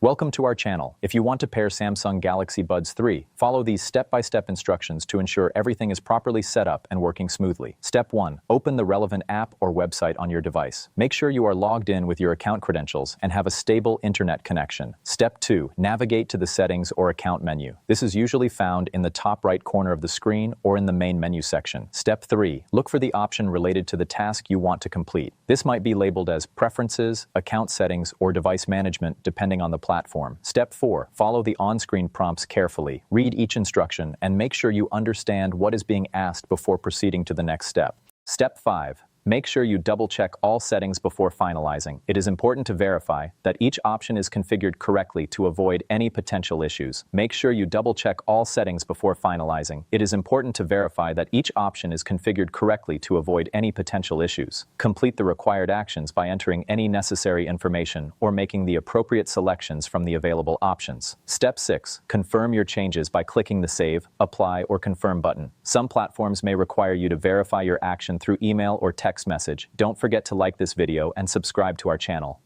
Welcome to our channel. If you want to pair Samsung Galaxy Buds 3, follow these step-by-step instructions to ensure everything is properly set up and working smoothly. Step 1. Open the relevant app or website on your device. Make sure you are logged in with your account credentials and have a stable internet connection. Step 2. Navigate to the settings or account menu. This is usually found in the top right corner of the screen or in the main menu section. Step 3. Look for the option related to the task you want to complete. This might be labeled as Preferences, Account Settings, or Device Management, depending on the platform. Step 4. Follow the on-screen prompts carefully. Read each instruction and make sure you understand what is being asked before proceeding to the next step. Step 5. Make sure you double-check all settings before finalizing. It is important to verify that each option is configured correctly to avoid any potential issues. Make sure you double-check all settings before finalizing. It is important to verify that each option is configured correctly to avoid any potential issues. Complete the required actions by entering any necessary information or making the appropriate selections from the available options. Step 6. Confirm your changes by clicking the Save, Apply, or Confirm button. Some platforms may require you to verify your action through email or text message. Don't forget to like this video and subscribe to our channel.